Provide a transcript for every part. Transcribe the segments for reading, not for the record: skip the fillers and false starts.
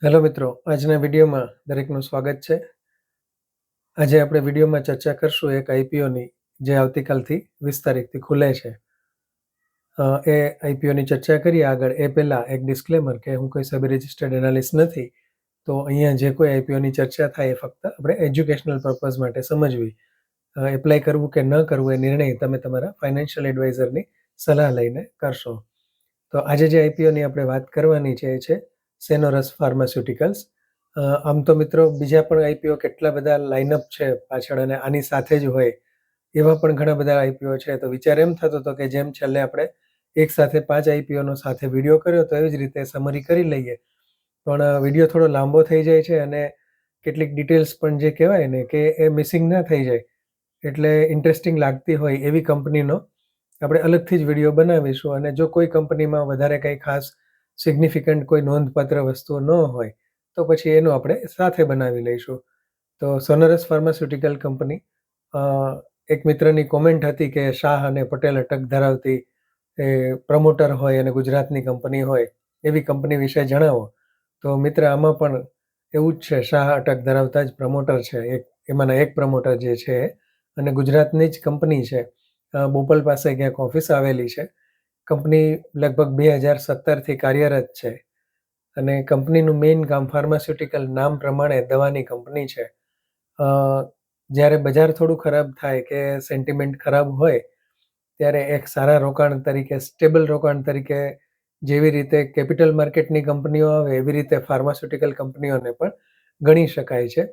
Hello મિત્રો, આજના વિડીયોમાં દરેકનું સ્વાગત છે. આજે આપણે વિડીયોમાં ચર્ચા કરશું એક આઈપીઓની જે આવતીકાલથી 20 તારીખથી ખુલે છે. એ આઈપીઓની ચર્ચા કરીએ આગળ એ પહેલાં એક ડિસ્ક્લેમર કે હું કોઈ સબ રજિસ્ટર્ડ એનાલિસ્ટ નથી. તો અહીંયા જે કોઈ આઈપીઓની ચર્ચા થાય એ ફક્ત આપણે એજ્યુકેશનલ પર્પઝ માટે સમજવી. એપ્લાય કરવું કે ન કરવું એ નિર્ણય તમે તમારા ફાઇનાન્શિયલ એડવાઇઝરની સલાહ લઈને કરશો. તો આજે જે આઈપીઓની આપણે વાત કરવાની છે એ છે સેનોરસ ફાર્માસ્યુટિકલ્સ. આમ તો મિત્રો બીજા પણ આઈપીઓ કેટલા બધા લાઇનઅપ છે પાછળ અને આની સાથે જ હોય એવા પણ ઘણા બધા આઈપીઓ છે. તો વિચાર એમ થતો હતો કે જેમ છેલ્લે આપણે એક સાથે 5 આઈપીઓનો સાથે વિડીયો કર્યો તો એવી જ રીતે સમરી કરી લઈએ. પણ વિડીયો થોડો લાંબો થઈ જાય છે અને કેટલીક ડિટેલ્સ પણ જે કહેવાય ને કે એ મિસિંગ ના થઈ જાય, એટલે ઇન્ટરેસ્ટિંગ લાગતી હોય એવી કંપનીનો આપણે અલગથી જ વિડીયો બનાવીશું. અને જો કોઈ કંપનીમાં વધારે કંઈ ખાસ સિગ્નિફિકન્ટ કોઈ નોંધપાત્ર વસ્તુઓ ન હોય તો પછી એનું આપણે સાથે બનાવી લઈશું. તો સોનરસ ફાર્માસ્યુટિકલ કંપની, એક મિત્રની કોમેન્ટ હતી કે શાહ અને પટેલ અટક ધરાવતી એ પ્રમોટર હોય અને ગુજરાતની કંપની હોય એવી કંપની વિશે જણાવો. તો મિત્ર, આમાં પણ એવું જ છે. શાહ અટક ધરાવતા જ પ્રમોટર છે, એમાંના એક પ્રમોટર જે છે અને ગુજરાતની જ કંપની છે. બોપલ પાસે ક્યાંક ઓફિસ આવેલી છે. કંપની લગભગ 2017થી કાર્યરત છે અને કંપનીનું મેઇન કામ ફાર્માસ્યુટિકલ નામ પ્રમાણે દવાની કંપની છે. જ્યારે બજાર થોડું ખરાબ થાય કે સેન્ટિમેન્ટ ખરાબ હોય ત્યારે એક સારા રોકાણ તરીકે, સ્ટેબલ રોકાણ તરીકે જેવી રીતે કેપિટલ માર્કેટની કંપનીઓ આવે એવી રીતે ફાર્માસ્યુટિકલ કંપનીઓને પણ ગણી શકાય છે.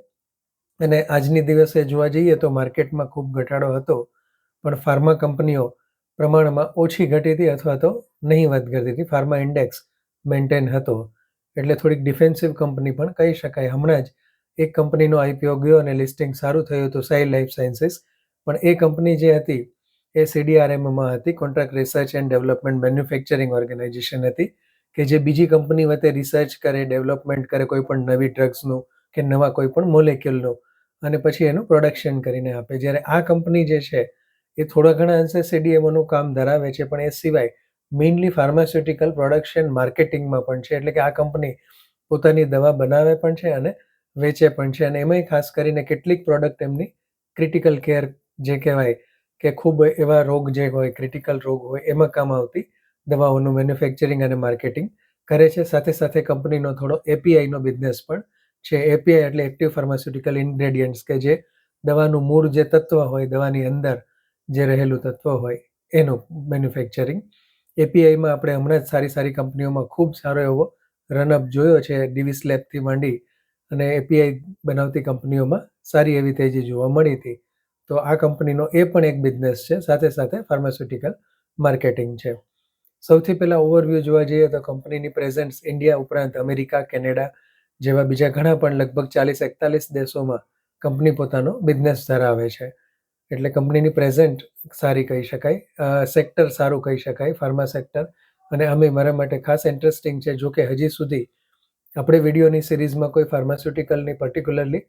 અને આજની દિવસે જોવા જઈએ તો માર્કેટમાં ખૂબ ઘટાડો હતો, પણ ફાર્મા કંપનીઓ પ્રમાણમાં ઓછી ઘટી હતી અથવા તો નહીવત ઘટી હતી. ફાર્મા ઇન્ડેક્સ મેન્ટેન હતો, એટલે થોડીક ડિફેન્સિવ કંપની પણ કહી શકાય. હમણાં જ એક કંપનીનો આઈપીઓ ગયો અને લિસ્ટિંગ સારું થયું હતું, સાઈ લાઈફ સાયન્સીસ. પણ એ કંપની જે હતી એ CDRMમાં હતી, contract research and development manufacturing organisation હતી, કે જે બીજી કંપની વચ્ચે રિસર્ચ કરે, ડેવલપમેન્ટ કરે કોઈ પણ નવી ડ્રગ્સનું કે નવા કોઈ પણ મોલેક્યુલનું, અને પછી એનું પ્રોડક્શન કરીને આપે. જ્યારે આ કંપની જે છે એ થોડા ઘણા અંશે CDMOનું કામ ધરાવે છે, પણ એ સિવાય મેઇનલી ફાર્માસ્યુટિકલ પ્રોડક્શન માર્કેટિંગમાં પણ છે. એટલે કે આ કંપની પોતાની દવા બનાવે પણ છે અને વેચે પણ છે. અને એમાંય ખાસ કરીને કેટલીક પ્રોડક્ટ એમની ક્રિટિકલ કેર જે કહેવાય કે ખૂબ એવા રોગ જે હોય, ક્રિટિકલ રોગ હોય, એમાં કામ આવતી દવાઓનું મેન્યુફેક્ચરિંગ અને માર્કેટિંગ કરે છે. સાથે સાથે કંપનીનો થોડો એપીઆઈનો બિઝનેસ પણ છે. એપીઆઈ એટલે એક્ટિવ ફાર્માસ્યુટિકલ ઇન્ગ્રેડિયન્ટ્સ, કે જે દવાનું મૂળ જે તત્વ હોય, દવાની અંદર જે રહેલું તત્વ હોય એનું મેન્યુફેક્ચરિંગ. એપીઆઈમાં આપણે હમણાં જ સારી કંપનીઓમાં ખૂબ સારો એવો રનઅપ જોયો છે. ડિવિસ લેબથી માંડી અને એપીઆઈ બનાવતી કંપનીઓમાં સારી એવી તેજી જોવા મળી હતી. તો આ કંપનીનો એ પણ એક બિઝનેસ છે, સાથે સાથે ફાર્માસ્યુટિકલ માર્કેટિંગ છે. સૌથી પહેલાં ઓવરવ્યૂ જોવા જઈએ તો કંપનીની પ્રેઝન્સ ઇન્ડિયા ઉપરાંત અમેરિકા, કેનેડા જેવા બીજા ઘણા પણ લગભગ 40-41 દેશોમાં કંપની પોતાનો બિઝનેસ ધરાવે છે. એટલે કંપનીની પ્રેઝન્ટ સારી કહી શકાય, સેક્ટર સારું કહી શકાય, ફાર્મા સેક્ટર. અને અમે મારા માટે ખાસ ઇન્ટરેસ્ટિંગ છે. જો કે હજી સુધી આપણે વિડીયોની સિરીઝમાં કોઈ ફાર્માસ્યુટિકલની પર્ટિક્યુલરલી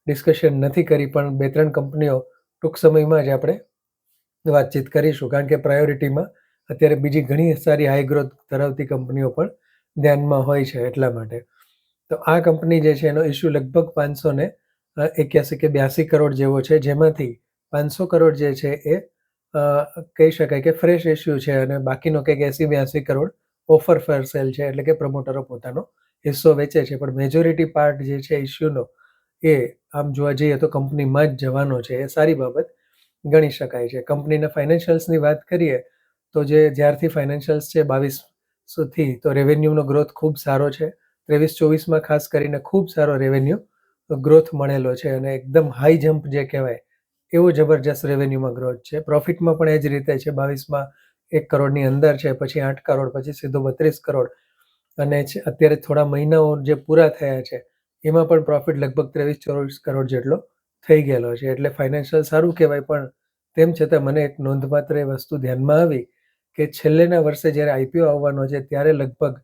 ડિસ્કશન નથી કરી, પણ 2-3 કંપનીઓ ટૂંક સમયમાં જ આપણે વાતચીત કરીશું, કારણ કે પ્રાયોરિટીમાં અત્યારે બીજી ઘણી સારી હાઈ ગ્રોથ ધરાવતી કંપનીઓ પણ ધ્યાનમાં હોય છે. એટલા માટે તો આ કંપની જે છે એનો ઇસ્યુ લગભગ 581 કે 82 કરોડ જેવો છે, જેમાંથી 500 કરોડ જે છે એ કહી શકાય કે ફ્રેશ ઇસ્યુ છે અને બાકીનો કંઈક 80-82 કરોડ ઓફર ફેર સેલ છે, એટલે કે પ્રમોટરો પોતાનો હિસ્સો વેચે છે. પણ મેજોરિટી પાર્ટ જે છે ઇસ્યુનો એ આમ જોવા જઈએ તો કંપનીમાં જ જવાનો છે. એ સારી બાબત ગણી શકાય છે. કંપનીના ફાઇનાન્શિયલ્સની વાત કરીએ તો જ્યારથી ફાઇનાન્શિયલ્સ છે 22થી, તો રેવન્યુનો ગ્રોથ ખૂબ સારો છે. 23-24માં ખાસ કરીને ખૂબ સારો રેવન્યુ ગ્રોથ મળેલો છે અને એકદમ હાઈ જમ્પ જે કહેવાય એવો જબરજસ્ત રેવન્યુમાં ગ્રોથ છે. પ્રોફિટમાં પણ એ જ રીતે છે. 22માં 1 કરોડની અંદર છે, પછી 8 કરોડ, પછી સીધો 32 કરોડ. અને અત્યારે થોડા મહિનાઓ જે પૂરા થયા છે એમાં પણ પ્રોફિટ લગભગ 23-24 કરોડ જેટલો થઈ ગયેલો છે. એટલે ફાઇનાન્શિયલ સારું કહેવાય. પણ તેમ છતાં મને એક નોંધપાત્ર એ વસ્તુ ધ્યાનમાં આવી કે છેલ્લેના વર્ષે જ્યારે આઈપીઓ આવવાનો છે ત્યારે લગભગ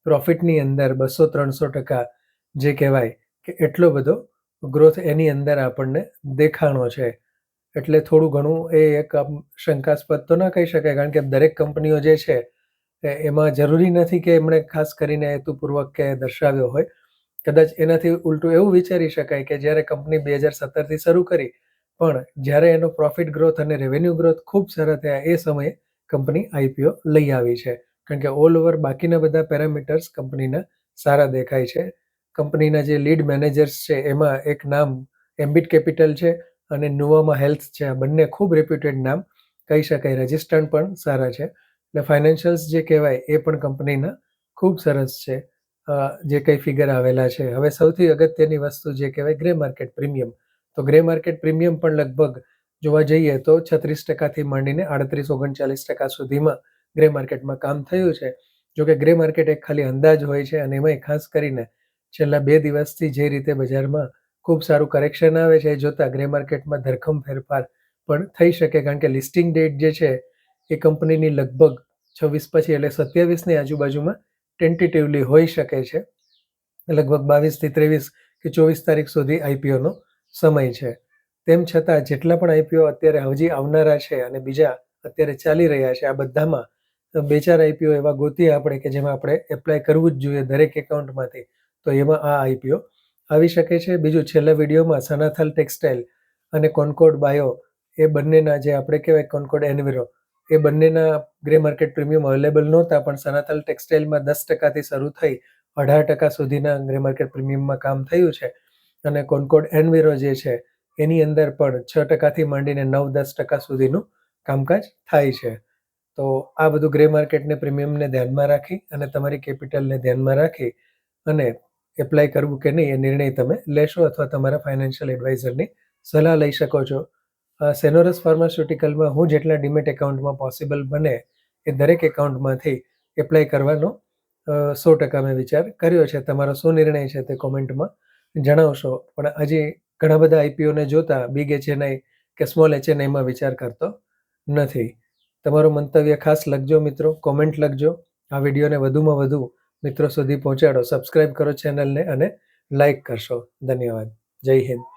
પ્રોફિટની અંદર 200-300% જે કહેવાય કે એટલો બધો ગ્રોથ એની અંદર આપણને દેખાણો છે. એટલે થોડું ઘણું એ એક શંકાસ્પદ તો ન કહી શકાય, કારણ કે દરેક કંપનીઓ જે છે એમાં જરૂરી નથી કે એમણે ખાસ કરીને હેતુપૂર્વક કે દર્શાવ્યો હોય. કદાચ એનાથી ઉલટું એવું વિચારી શકાય કે જ્યારે કંપની 2017થી શરૂ કરી, પણ જ્યારે એનો પ્રોફિટ ગ્રોથ અને રેવન્યુ ગ્રોથ ખૂબ સારા થયા એ સમયે કંપની આઈપીઓ લઈ આવી છે. કારણ કે ઓલ ઓવર બાકીના બધા પેરામીટર્સ કંપનીના સારા દેખાય છે. કંપનીના જે લીડ મેનેજર્સ છે એમાં એક નામ એમ્બિટ કેપિટલ છે અને નુવામા હેલ્થ છે. આ બંને ખૂબ રેપ્યુટેડ નામ કહી શકાય. રજિસ્ટર્ડ પણ સારા છે. એટલે ફાઇનાન્શિયલ્સ જે કહેવાય એ પણ કંપનીના ખૂબ સરસ છે. જે કંઈ ફિગર આવેલા છે. હવે સૌથી અગત્યની વસ્તુ જે કહેવાય ગ્રે માર્કેટ પ્રીમિયમ. તો ગ્રે માર્કેટ પ્રીમિયમ પણ લગભગ જોવા જઈએ તો 36% માંડીને 38-39% સુધીમાં ગ્રે માર્કેટમાં કામ થયું છે. જોકે ગ્રે માર્કેટ એક ખાલી અંદાજ હોય છે અને એમાંય ખાસ કરીને છેલ્લા 2 દિવસથી જે રીતે બજારમાં ખૂબ સારું કરેક્શન આવે છે એ જોતાં ગ્રે માર્કેટમાં ધરખમ ફેરફાર પણ થઈ શકે. કારણ કે લિસ્ટિંગ ડેટ જે છે એ કંપનીની લગભગ 26 પછી એટલે 27ની આજુબાજુમાં ટેન્ટેટિવલી હોઈ શકે છે. લગભગ 22થી 23 કે 24 તારીખ સુધી આઈપીઓનો સમય છે. તેમ છતાં જેટલા પણ આઈપીઓ અત્યારે હજી આવનારા છે અને બીજા અત્યારે ચાલી રહ્યા છે, આ બધામાં 2-4 આઈપીઓ એવા ગોતીએ આપણે કે જેમાં આપણે એપ્લાય કરવું જ જોઈએ દરેક એકાઉન્ટમાંથી. તો એમાં આ આઈપીઓ આવી શકે છે. બીજું, છેલ્લા વિડીયોમાં સનાથલ ટેક્સટાઇલ અને કોન્કોર્ડ બાયો એ બંનેના જે આપણે કહેવાય કોન્કોર્ડ એનવિરો એ બંનેના ગ્રે માર્કેટ પ્રીમિયમ અવેલેબલ નહોતા, પણ સનાથલ ટેક્સટાઇલમાં 10%થી શરૂ થઈ 18% સુધીના ગ્રે માર્કેટ પ્રીમિયમમાં કામ થયું છે. અને કોન્કોર્ડ એનવિરો જે છે એની અંદર પણ 6%થી માંડીને 9-10% સુધીનું કામકાજ થાય છે. તો આ બધું ગ્રે માર્કેટને પ્રીમિયમને ધ્યાનમાં રાખી અને તમારી કેપિટલને ધ્યાનમાં રાખી અને એપ્લાય કરવું કે નહીં એ નિર્ણય તમે લેશો અથવા તમારા ફાઇનાન્શિયલ એડવાઇઝરની સલાહ લઈ શકો છો. સેનોરસ ફાર્માસ્યુટિકલમાં હું જેટલા ડીમેટ એકાઉન્ટમાં પોસિબલ બને એ દરેક એકાઉન્ટમાંથી એપ્લાય કરવાનો 100% મેં વિચાર કર્યો છે. તમારો શું નિર્ણય છે તે કોમેન્ટમાં જણાવશો. પણ હજી ઘણા બધા આઈપીઓને જોતા બિગ એચએનઆઈ કે સ્મોલ એચએનઆઈમાં વિચાર કરતો નથી. તમારું મંતવ્ય ખાસ લખજો મિત્રો, કોમેન્ટ લખજો. આ વિડીયોને વધુમાં વધુ મિત્રો સુધી પહોંચાડો. સબસ્ક્રાઇબ કરો ચેનલને અને લાઇક કરશો. ધન્યવાદ. જય હિન્દ.